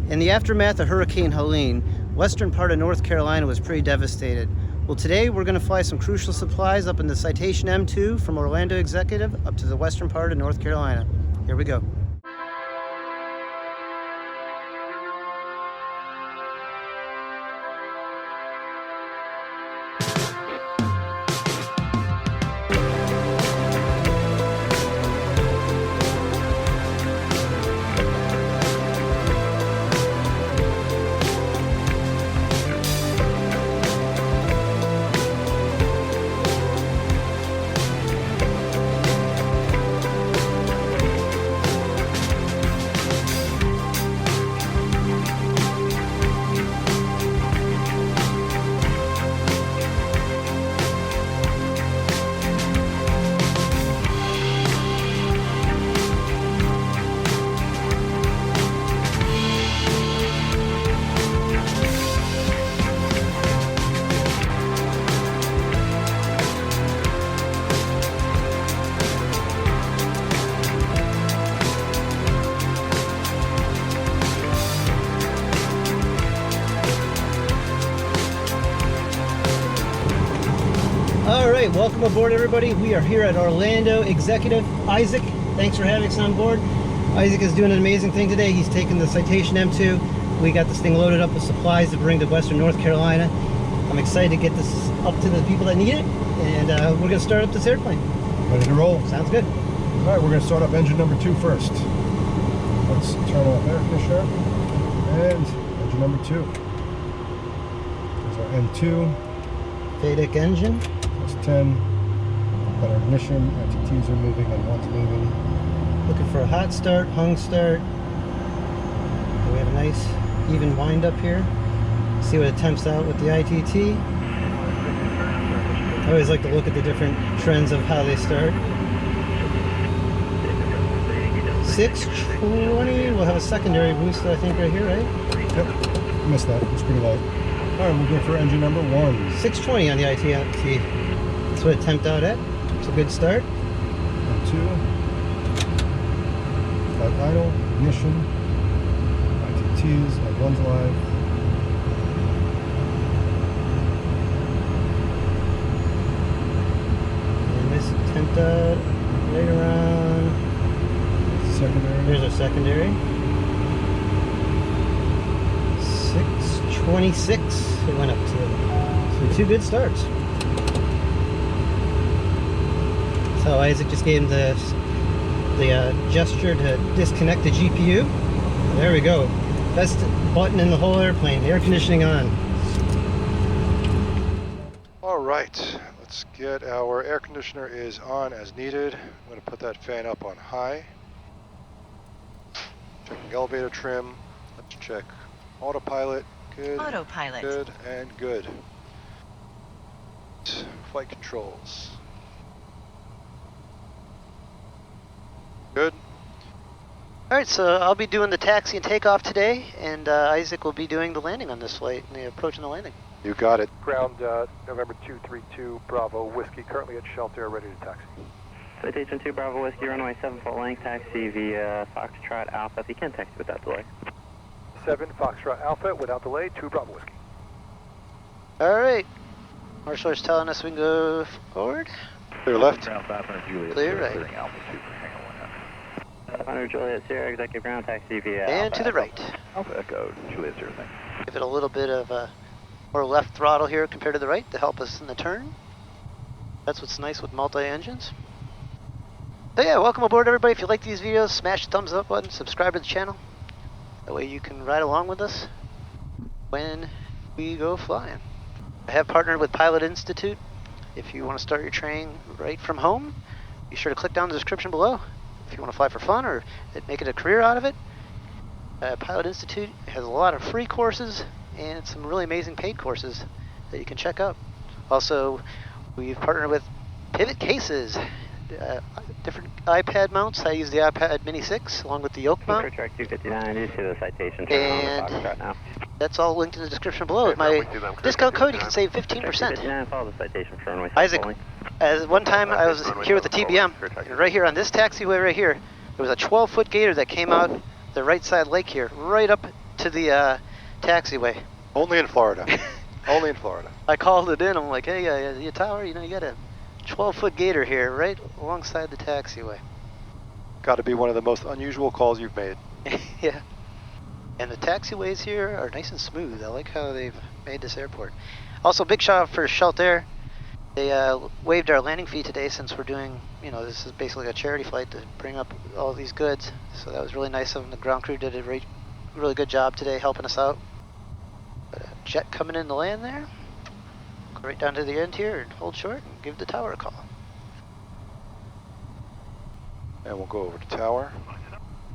In the aftermath of Hurricane Helene, western part of North Carolina was pretty devastated. Well, today we're going to fly some crucial supplies up in the Citation M2 from Orlando Executive up to the western part of North Carolina. Here we go. All right, welcome aboard everybody. We are here at Orlando Executive. Isaac, thanks for having us on board. Isaac is doing an amazing thing today. He's taking the Citation M2. We got this thing loaded up with supplies to bring to western North Carolina. I'm excited to get this up to the people that need it, and we're gonna start up this airplane. Ready to roll? Sounds good. All right, we're gonna start up engine number 2 first. Let's turn off air conditioner and engine number 2. There's our N2. FADEC engine. 10. Got our ignition, ITTs are moving and one's moving. Looking for a hot start, hung start. We have a nice even wind up here. See what it temps out with the ITT. I always like to look at the different trends of how they start. 620, we'll have a secondary boost I think right here, right? Yep, missed that, it's pretty light. All right, we'll go for engine number 1. 620 on the ITT. That's what it temped out at. It's a good start. And 2. Got idle, ignition, ITTs, and one's live. And this temped out right around. Secondary. There's our secondary. 626 it went up to. So 2 good starts. So Isaac just gave him the gesture to disconnect the GPU. There we go. Best button in the whole airplane. Air conditioning on. All right, let's get our air conditioner is on as needed. I'm going to put that fan up on high. Checking elevator trim. Let's check autopilot. Good. Autopilot. Good and good. Flight controls. Good. Alright, so I'll be doing the taxi and takeoff today, and Isaac will be doing the landing on this flight, and the approach and the landing. You got it. Ground November 232 Bravo Whiskey, currently at shelter, ready to taxi. Citation 2 Bravo Whiskey, runway 7 full length, taxi via Foxtrot Alpha. You can taxi without delay. 7 Foxtrot Alpha without delay, 2 Bravo Whiskey. Alright. Marshaller's telling us we can go forward. Clear left. Clear right. 500 Juliet Sierra, executive ground taxi via And Alpha to the Echo. right. Alpha Echo, Juliet Sierra, thanks. Give it a little bit of more left throttle here compared to the right to help us in the turn. That's what's nice with multi-engines. So yeah, welcome aboard everybody. If you like these videos, smash the thumbs up button, subscribe to the channel. That way you can ride along with us when we go flying. I have partnered with Pilot Institute. If you want to start your training right from home, be sure to click down the description below. If you want to fly for fun or make it a career out of it, Pilot Institute has a lot of free courses and some really amazing paid courses that you can check out. Also, we've partnered with Pivot Cases, different iPad mounts. I use the iPad Mini 6 along with the yoke mount. Track 259, you see the citation turn on the Foxtrot now. That's all linked in the description below. With my discount code, you can save 15%. Follow the citation for runway Isaac, as one time I was here with the TBM, and right here on this taxiway right here, there was a 12-foot gator that came out the right side lake here, right up to the taxiway. Only in Florida. Only in Florida. I called it in. I'm like, hey, your tower, you know, you got a 12-foot gator here right alongside the taxiway. Got to be one of the most unusual calls you've made. Yeah. And the taxiways here are nice and smooth. I like how they've made this airport. Also, big shout out for Shelter. They waived our landing fee today since we're doing, you know, this is basically a charity flight to bring up all these goods. So that was really nice of them. The ground crew did a really good job today helping us out. But a jet coming in to land there. Go right down to the end here and hold short and give the tower a call. And we'll go over to tower.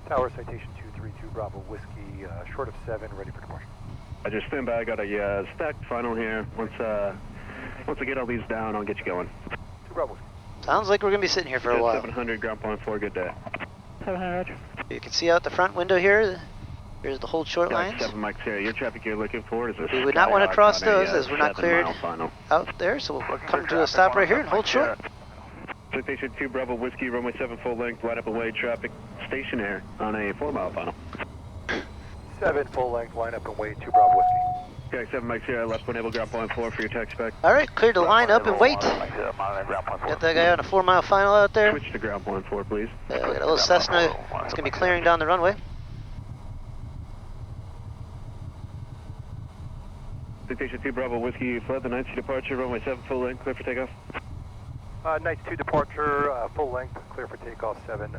Tower citation 232 Bravo Whiskey, short of 7, ready for departure. I just stand by. I got a stacked final here. Once I get all these down, I'll get you going. 2 Bravo Whiskey. Sounds like we're going to be sitting here for a while. 700, ground point 4, good day. 700, Roger. You can see out the front window here. Here's the hold short Got lines. 7 mics here. Your traffic you're looking for is a We would not want to cross those as we're not cleared 7-mile final. out there, so we're coming to a stop right here and hold short. Citation 2 Bravo Whiskey, runway 7 full length, line up away, traffic stationary on a 4-mile final. 7 full length, line up and wait, 2 Bravo Whiskey. Okay, 7 mics here, left one able, ground point 4 for your taxi back. All right, cleared to line up and wait. Got that guy on a 4-mile final out there. Switch to ground point 4, please. We got a little Cessna. It's going to be clearing down the runway. Citation 2 Bravo Whiskey, fled the 9C departure, runway 7 full length, clear for takeoff. Nights 2 departure, full length, clear for takeoff 7,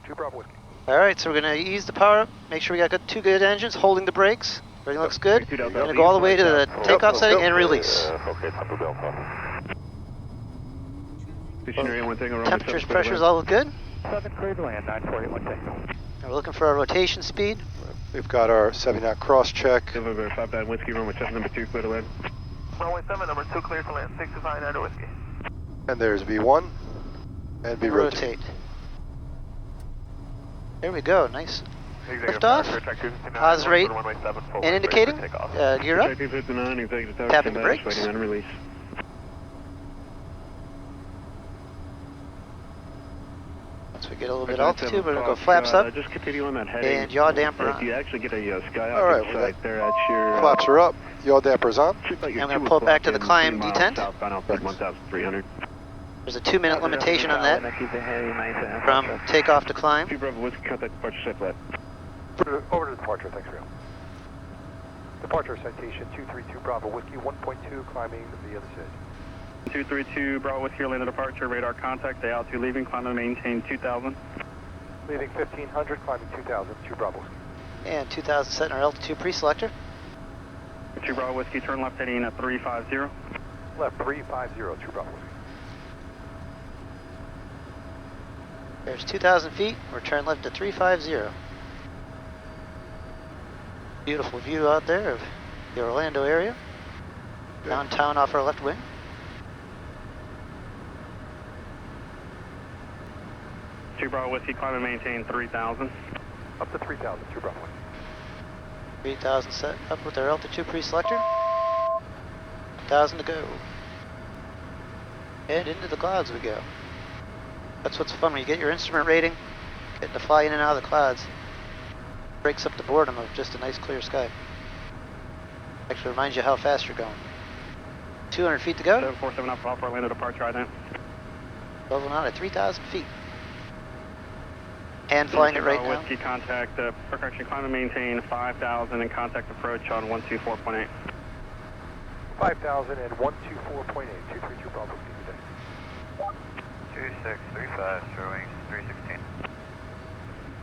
2 Bravo Whiskey. All right, so we're going to ease the power up. Make sure we got 2 good engines, holding the brakes. Everything looks good. We're going to go all the way to the takeoff setting and release. Stationary on 1 thing, runway Temperatures, 7 full pressures length. all look good. 7 cleared to land, 941 takeoff. We're looking for our rotation speed. We've got our 70-knot cross check. November 59 Whiskey, runway 7 number 2, clear to land. Runway 7, number 2, clear to land, 65 9 Whiskey. And there's V1. And V rotate. There we go, nice. Liftoff. Pause rate and indicating. Gear up. Objective 59, executive tower, Tapping the standby, brakes. waiting on release. Once we get a little bit altitude, we're going to go flaps up Just continue on that heading. and yaw damper If on. you actually get a sky All right, out we sight got there at your... Flaps are up. Yaw dampers on. shoot about your And I'm gonna 2 pull it back to the o'clock climb in 3 miles detent. southbound, Alfred 1300. There's a 2-minute limitation on that from takeoff to climb. 2 Bravo Whiskey, contact departure safe flight. Over to departure, thanks, Rio. Departure citation 232 Bravo Whiskey, 1.2, climbing the other side. 232 Bravo Whiskey, land of departure, radar contact, day out 2 leaving, climb and maintain 2000. Leaving 1500, climbing 2000, 2 Bravo Whiskey. And 2000 setting our altitude pre-selector. 2 Bravo Whiskey, turn left heading at 350. Left 350, 2 Bravo Whiskey. There's 2,000 feet. We're turning left to 350. Beautiful view out there of the Orlando area. Downtown off our left wing. Two Bravo Whiskey, climb and maintain 3000. Up to 3000, 2 Bravo Whiskey. 3,000 set up with our altitude pre-selector. 1,000 to go. And into the clouds we go. That's what's fun when you get your instrument rating, getting to fly in and out of the clouds. Breaks up the boredom of just a nice clear sky. Actually reminds you how fast you're going. 200 feet to go. 747 up off Orlando departure right now. 12 out at 3,000 feet. And flying it right now. Whiskey, contact, correction, climb and maintain 5000 and contact approach on 124.8. 5000 and 124.8, 232 Bravo Whiskey, good day. 2635, showing 316.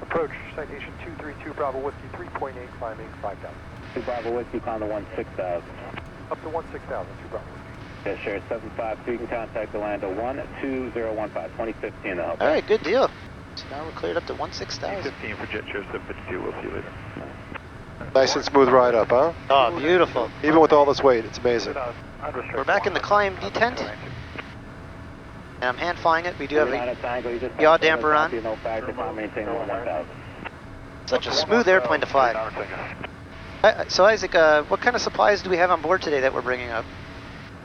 Approach citation 232 Bravo Whiskey, 3.8, climbing 5000. 2 Bravo Whiskey, climb to 16,000. Up to 16,000, 2 Bravo Whiskey. Yes, sure, 752, you can contact Orlando 12015, 2015 to help. All right, good deal. So now we're cleared up to 16,000. 15 for jet show 752, we'll see you later. Nice and smooth ride up, huh? Oh, beautiful. Even with all this weight, it's amazing. We're back in the climb detent. And I'm hand flying it. We do have a yaw damper on. Such a smooth airplane to fly. So Isaac, what kind of supplies do we have on board today that we're bringing up?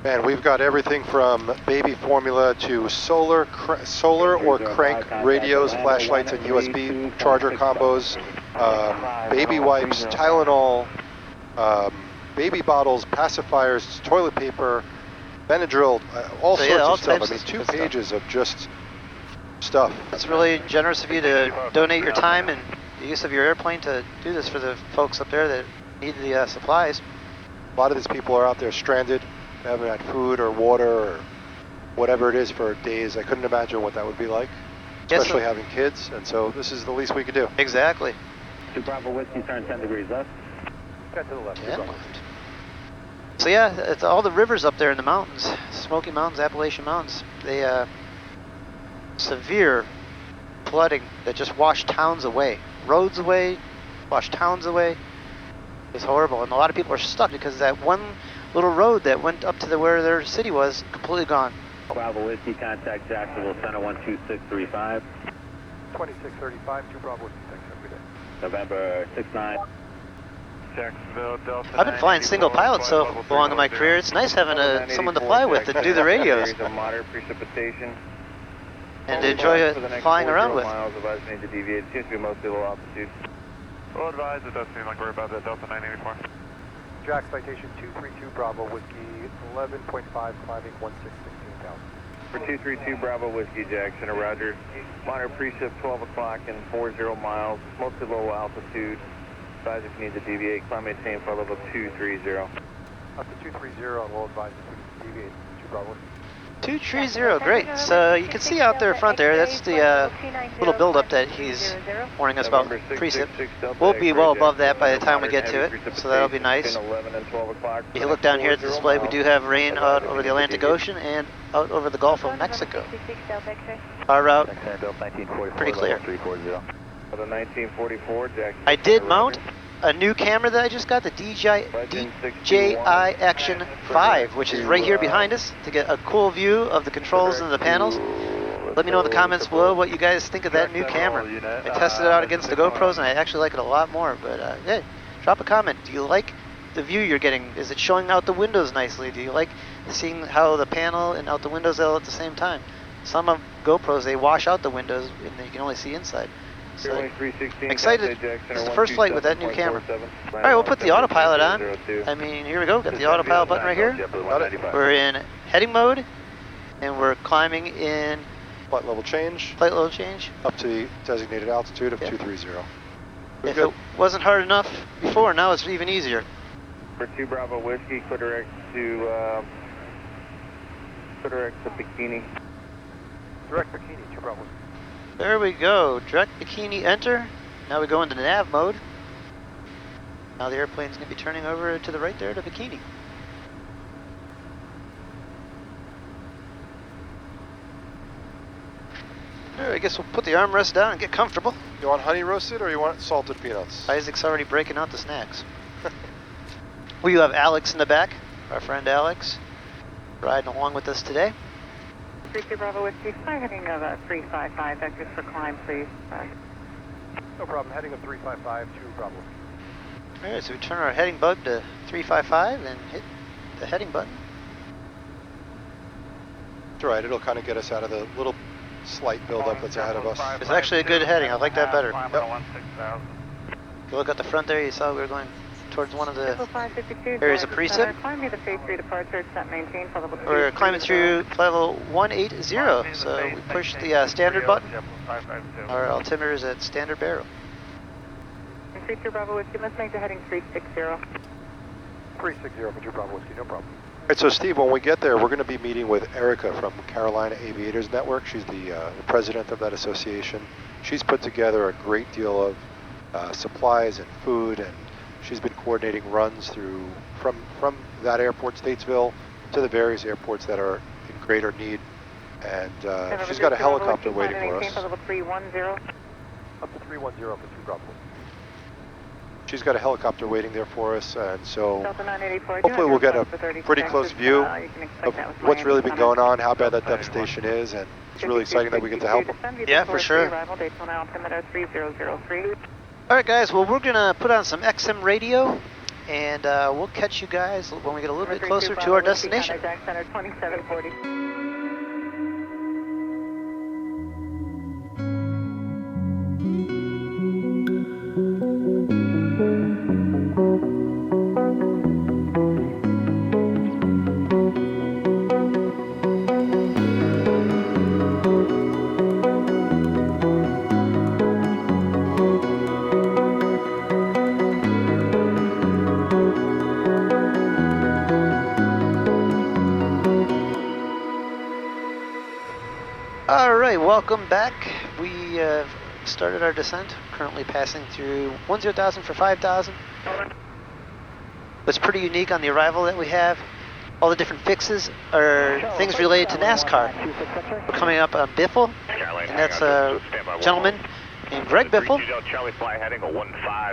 Man, we've got everything from baby formula to solar or crank radios, flashlights, and USB charger combos. baby wipes, Tylenol, baby bottles, pacifiers, toilet paper, Benadryl, all So, sorts yeah, all of stuff. I types mean, of 2 good stuff. pages of just stuff. It's really generous of you to donate your time and the use of your airplane to do this for the folks up there that need the supplies. A lot of these people are out there stranded, they haven't had food or water or whatever it is for days. I couldn't imagine what that would be like, Yes, especially sir. having kids, and so this is the least we could do. Exactly. 2 Bravo Whiskey, turn 10 degrees left. 10 to the left. Yeah. Bravo. So yeah, it's all the rivers up there in the mountains, Smoky Mountains, Appalachian Mountains. They severe flooding that just washed towns away, roads away, washed towns away. It's horrible, and a lot of people are stuck because that one little road that went up to where their city was completely gone. Bravo Whiskey, contact Jacksonville Center 12635. 2635, 2 Bravo Whiskey, thanks, have a good day. November 69. Jacksonville, Delta. I've been flying single pilot so long in my career. It's nice having someone to fly with and do the radios Moderate precipitation. and to enjoy flying around with. Miles advised need to deviate. Seems to be mostly low altitude. Well advised, it does seem like we're about the Delta 984. Jack, citation 232 Bravo Whiskey, 11.5, climbing 16,000. For 232 Bravo Whiskey, Jack, Center Roger. Moderate precip 12 o'clock and 40 miles, mostly low altitude. Advise if you need to deviate, climb maintain for level 230. Up to 230, and we'll advise if we deviate, 2 Bravo Whiskey. 230, great. So you can see out there front there, that's the little buildup that he's warning us about precip. We'll be well above that by the time we get to it, so that'll be nice. If you look down here at the display, we do have rain out over the Atlantic Ocean and out over the Gulf of Mexico. Our route, pretty clear. I did mount a new camera that I just got, the DJI Action 5, which is right here behind us, to get a cool view of the controls and the panels. Let me know in the comments below what you guys think of that new camera. I tested it out against the GoPros and I actually like it a lot more, but hey, drop a comment. Do you like the view you're getting? Is it showing out the windows nicely? Do you like seeing how the panel and out the windows all at the same time? Some of GoPros, they wash out the windows and you can only see inside. So, I'm excited. This is the first flight with that new camera. All right, we'll put the autopilot on. I mean, here we go. Got the autopilot button right here. We're in heading mode, and we're climbing in Flight level change, flight level change. up to the designated altitude of Yeah. 230. If it wasn't hard enough before, now it's even easier. For 2 Bravo Whiskey, clear direct to Bikini. Direct Bikini, 2 Bravo Whiskey. There we go. Direct bikini enter. Now we go into nav mode. Now the airplane's going to be turning over to the right there to bikini. There, I guess we'll put the armrest down and get comfortable. You want honey roasted or you want salted peanuts? Isaac's already breaking out the snacks. We have Alex in the back, our friend Alex, riding along with us today. 32 Bravo Whiskey, fly heading of 355, vectors for climb, please. No problem, heading of 355, 2 Bravo Whiskey. Alright, so we turn our heading bug to 355 and hit the heading button. That's right, it'll kind of get us out of the little slight buildup that's ahead of us. It's actually a good heading, I like that better. Yep. If you look at the front there, you saw we were going towards one of the 552, areas of precip. climb me the phase 3 departure, set maintain for level 2. We're climbing through level 180, so we pushed the standard button. Our altimeter is at standard barrel. 32 Bravo Whiskey, let's make the heading 360. 360 for 2 Bravo Whiskey, no problem. All right, so Steve, when we get there, we're going to be meeting with Erica from Carolina Aviators Network. She's the president of that association. She's put together a great deal of supplies and food, and she's been coordinating runs through from that airport, Statesville, to the various airports that are in greater need. And she's got a helicopter waiting for us. Level 310. Up to 310 for 2 Bravo Whiskey. She's got a helicopter waiting there for us, and so Delta 984, hopefully we'll get a pretty close view you can expect of that with what's Miami really been Center. going on, how bad that devastation is, and it's really exciting that we get to help them. Yeah, for sure. Arrival, Daytona altimeter 3003. Alright guys, well we're going to put on some XM radio, and we'll catch you guys when we get a little bit closer to our destination. Jack Center 2740. welcome back. We started our descent, currently passing through 10,000 for 5,000. What's pretty unique on the arrival that we have, all the different fixes are things related to NASCAR. We're coming up on Biffle, and that's a gentleman named Greg Biffle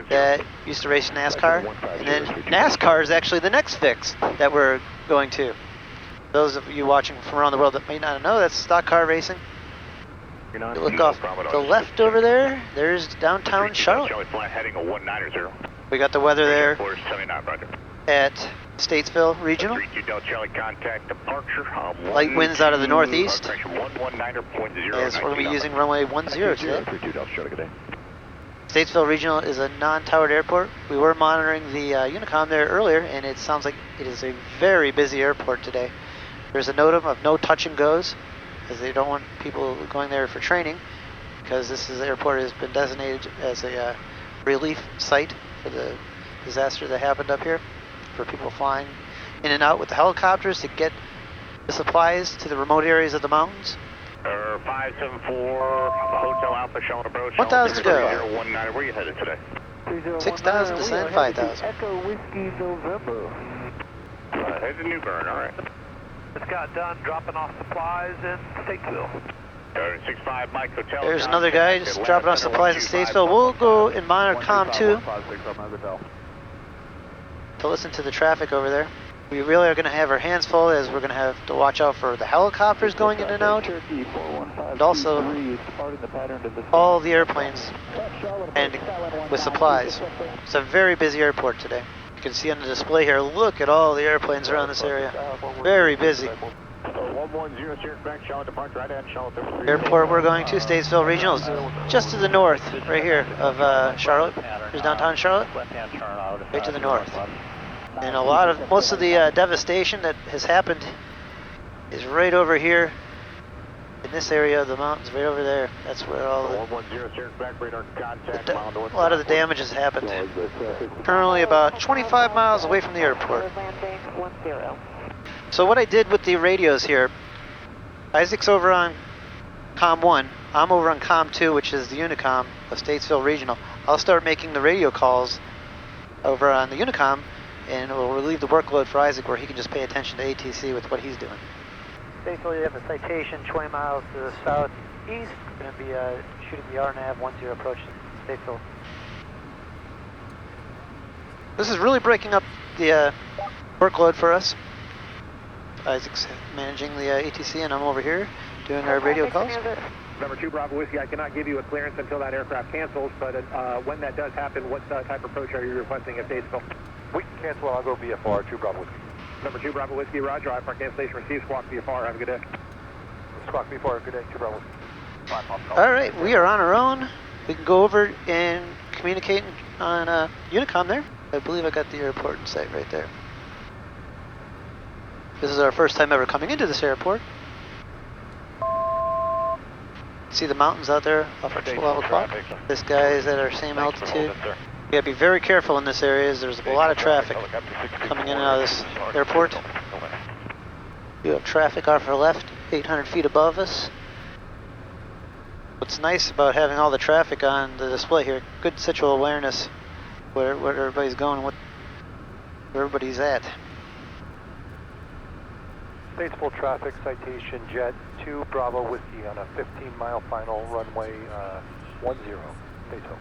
that used to race NASCAR. And then NASCAR is actually the next fix that we're going to. Those of you watching from around the world that may not know, that's stock car racing. You look off the left over there, there's downtown Charlotte. We got the weather there at Statesville Regional. Light winds out of the northeast. As we're going to be using runway 10 today. Statesville Regional is a non-towered airport. We were monitoring the Unicom there earlier, and it sounds like it is a very busy airport today. There's a note of no touch and goes, as they don't want people going there for training, because this airport has been designated as a relief site for the disaster that happened up here, for people flying in and out with the helicopters to get the supplies to the remote areas of the mountains. 574 Hotel Alpha showing approach. 1,000 to go. 019. Where are you headed today? 6,000 descend, 5,000. Echo Whiskey November. Head to New Bern, all right. Just got done dropping off supplies in Statesville. 65 Mike Hotel. There's another guy just dropping off supplies in Statesville. We'll go and monitor COM 2 to listen to the traffic over there. We really are going to have our hands full, as we're going to have to watch out for the helicopters going in and out, and also all the airplanes and with supplies. It's a very busy airport today. You can see on the display here, look at all the airplanes around this area. Very busy. Airport we're going to, Statesville Regional, is just to the north, right here, of Charlotte. Here's downtown Charlotte, right to the north. And most of the devastation that has happened is right over here in this area of the mountains, right over there. That's where all a lot of the damage has happened. Currently about 25 miles away from the airport. So what I did with the radios here, Isaac's over on COM 1, I'm over on COM 2, which is the Unicom of Statesville Regional. I'll start making the radio calls over on the Unicom, and we'll relieve the workload for Isaac, where he can just pay attention to ATC with what he's doing. Statesville, you have a citation 20 miles to the southeast. We're going to be shooting the RNAV 10 approach to Statesville. This is really breaking up the workload for us. Isaac's managing the ATC, and I'm over here doing our radio calls. Number 2 Bravo Whiskey, I cannot give you a clearance until that aircraft cancels, but when that does happen, what type of approach are you requesting at Statesville? We can cancel, I'll go VFR, 2 Bravo Whiskey. Number 2 Bravo Whiskey, roger, IFR cancellation received, squawk VFR, have a good day. Squawk VFR, good day, 2 Bravo Whiskey. Alright, we are on our own. We can go over and communicate on Unicom there. I believe I got the airport in sight right there. This is our first time ever coming into this airport. See the mountains out there off at 12 o'clock? This guy is at our same altitude. We gotta be very careful in this area, as there's a lot of traffic coming in and out of this airport. We have traffic off our left, 800 feet above us. What's nice about having all the traffic on the display here, good situational awareness where everybody's going, where everybody's at. Statesville traffic, citation jet 2 Bravo Whiskey on a 15-mile final runway 10, Statesville.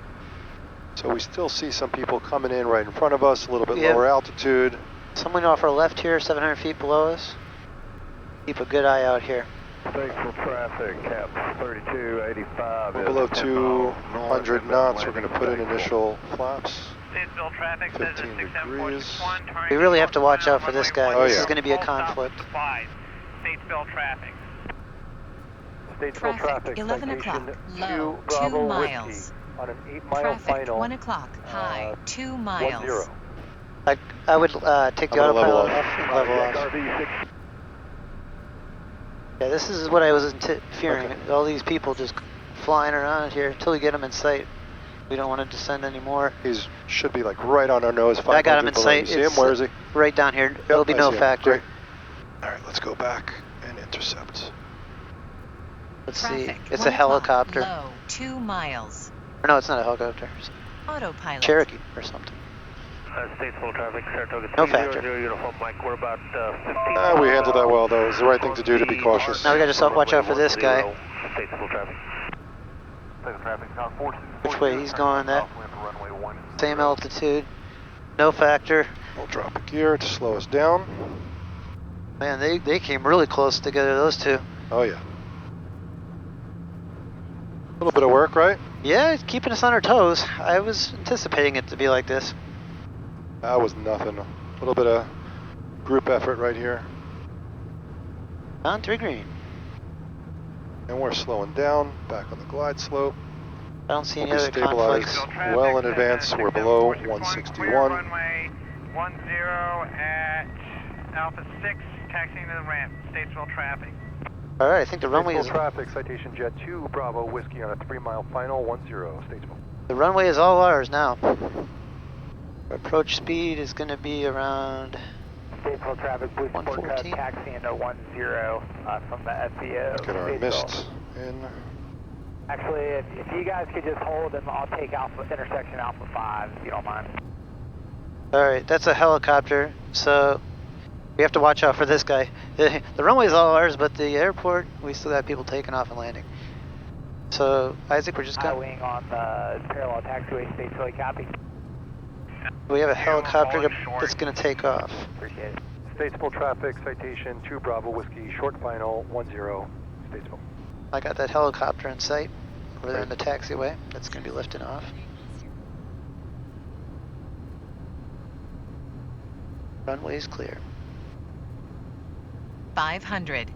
So we still see some people coming in right in front of us, a little bit lower altitude. Someone off our left here, 700 feet below us. Keep a good eye out here. Statesville traffic, cap 3285. We're below 200 knots. We're going to put in initial flaps. 15 degrees. We really have to watch out for this guy. This is going to be a conflict. Statesville traffic. Statesville Traffic, 11 o'clock, low, 2 miles. On an 8-mile Traffic, final. 1 o'clock, high, 2 miles. 10. I would take the autopilot off and level off. Yeah, this is what I was fearing. Okay. All these people just flying around here until we get them in sight. We don't want to descend anymore. He should be like right on our nose. I got him in sight. See him? Where is he? Right down here. It'll be no factor. Great. All right, let's go back and intercept. Let's see. Traffic, It's 1 a helicopter. o'clock, low, 2 miles. Or no, it's not a helicopter. It's Autopilot. Cherokee or something. Statesville traffic, Saratoga No factor. 300 uniform Mike. We're about 15 We handled that well, though. It was the right thing to do to be cautious. Now we gotta watch out for this guy. Statesville traffic. Which way he's going? That same altitude. No factor. We'll drop a gear to slow us down. Man, they came really close together, those two. Oh, yeah. A little bit of work, right? Yeah, it's keeping us on our toes. I was anticipating it to be like this. That was nothing. A little bit of group effort right here. On 3 green. And we're slowing down, back on the glide slope. I don't see any We'll be other stabilized conflicts. well in advance. We're below 161. Runway 10 at Alpha 6, taxiing to the ramp. Statesville traffic. All right, I think the runway is traffic, citation jet 2, Bravo, whiskey on a 3-mile final, 10, Statesville. all ours now. Approach speed is going to be around Statesville traffic, Blue Sport 114. taxiing to 10 from the FBO. Get our Statesville. mist in. Actually, if you guys could just hold, and I'll take intersection Alpha 5, if you don't mind. All right, that's a helicopter, so we have to watch out for this guy. The runway is all ours, but the airport, we still got people taking off and landing. So, Isaac, we're just High going. wing on the parallel taxiway, Statesville, copy. We have a helicopter that's going to take off. Appreciate it. Statesville traffic, citation 2, Bravo, whiskey, short final, 10, Statesville. I got that helicopter in sight over there in the taxiway. That's going to be lifting off. Runway is clear. 500.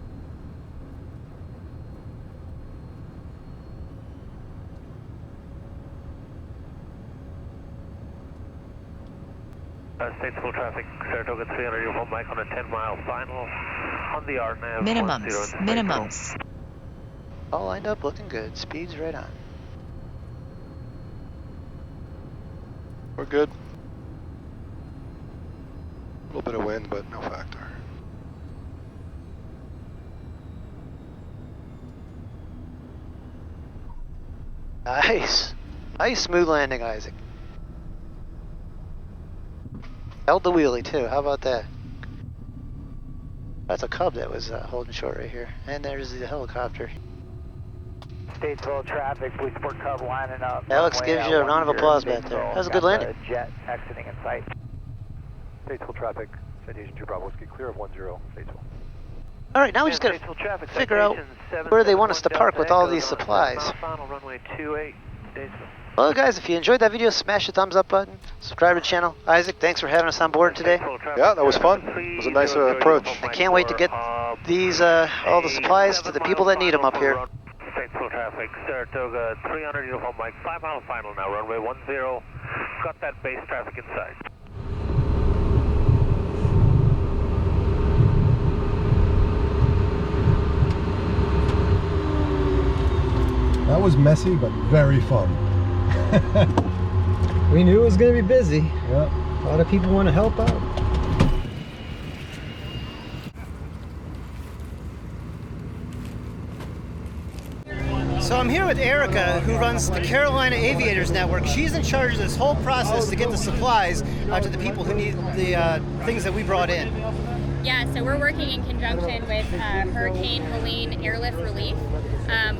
Statesville traffic, Saratoga 300 uniform Mike on a 10-mile final on the RNAV. Minimums. All lined up, looking good. Speed's right on. We're good. A little bit of wind, but no factor. Nice. Nice smooth landing, Isaac. Held the wheelie too, how about that? That's a Cub that was holding short right here. And there's the helicopter. Statesville traffic, Blue Sport Cub lining up. Alex Runway gives you a round of applause back there. Statesville. That was a Got good landing. the jet exiting in sight. Statesville traffic, citation 2, Bravo, whiskey, clear of 10, Statesville. All right, now we just got to figure out where they want us to park with all these supplies. Runway 28, Statesville. Well, guys, if you enjoyed that video, smash the thumbs up button, subscribe to the channel. Isaac, thanks for having us on board today. Yeah, that was fun. It was a nice approach. I can't wait to get these all the supplies to the people that need them up here. Statesville traffic, Saratoga 300 uniform Mike, 5-mile final now, runway 10. Got that base traffic inside. That was messy, but very fun. We knew it was going to be busy. Yep. A lot of people want to help out. So I'm here with Erica, who runs the Carolina Aviators Network. She's in charge of this whole process to get the supplies out to the people who need the things that we brought in. Yeah, so we're working in conjunction with Hurricane Helene Airlift Relief.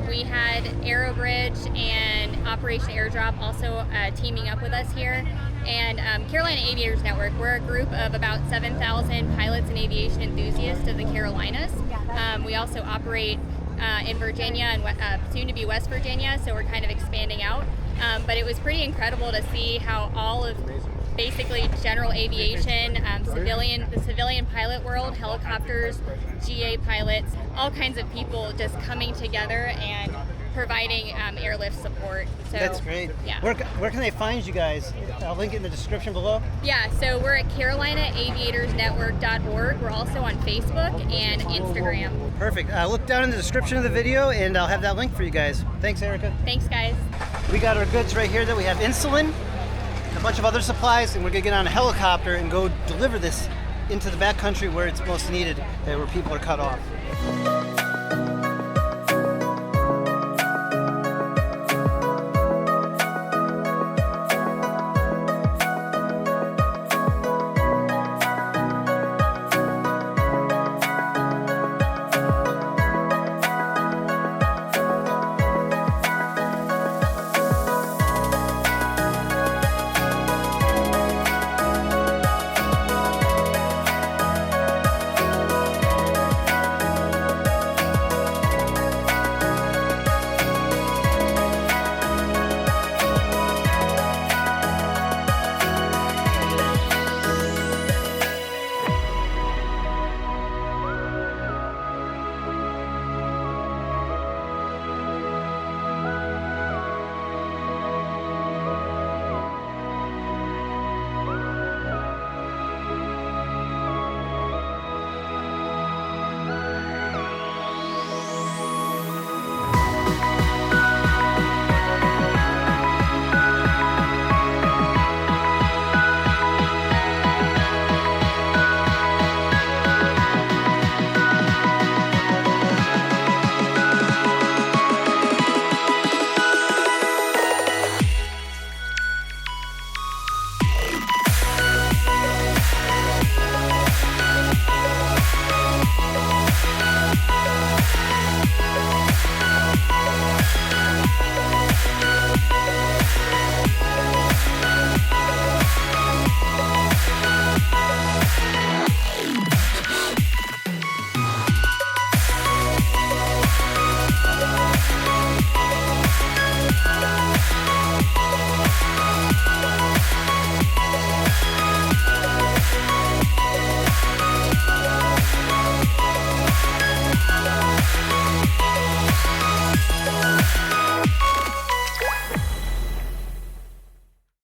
We had Aerobridge and Operation Airdrop also teaming up with us here. And Carolina Aviators Network, we're a group of about 7,000 pilots and aviation enthusiasts of the Carolinas. We also operate in Virginia and soon to be West Virginia, so we're kind of expanding out. But it was pretty incredible to see how all of basically general aviation, the civilian pilot world, helicopters, GA pilots, all kinds of people just coming together and providing airlift support. So That's great. Yeah. Where can they find you guys? I'll link it in the description below. Yeah, so we're at CarolinaAviatorsNetwork.org. We're also on Facebook and Instagram. Perfect. Look down in the description of the video and I'll have that link for you guys. Thanks, Erica. Thanks, guys. We got our goods right here that we have insulin, a bunch of other supplies, and we're gonna get on a helicopter and go deliver this into the backcountry where it's most needed, where people are cut off.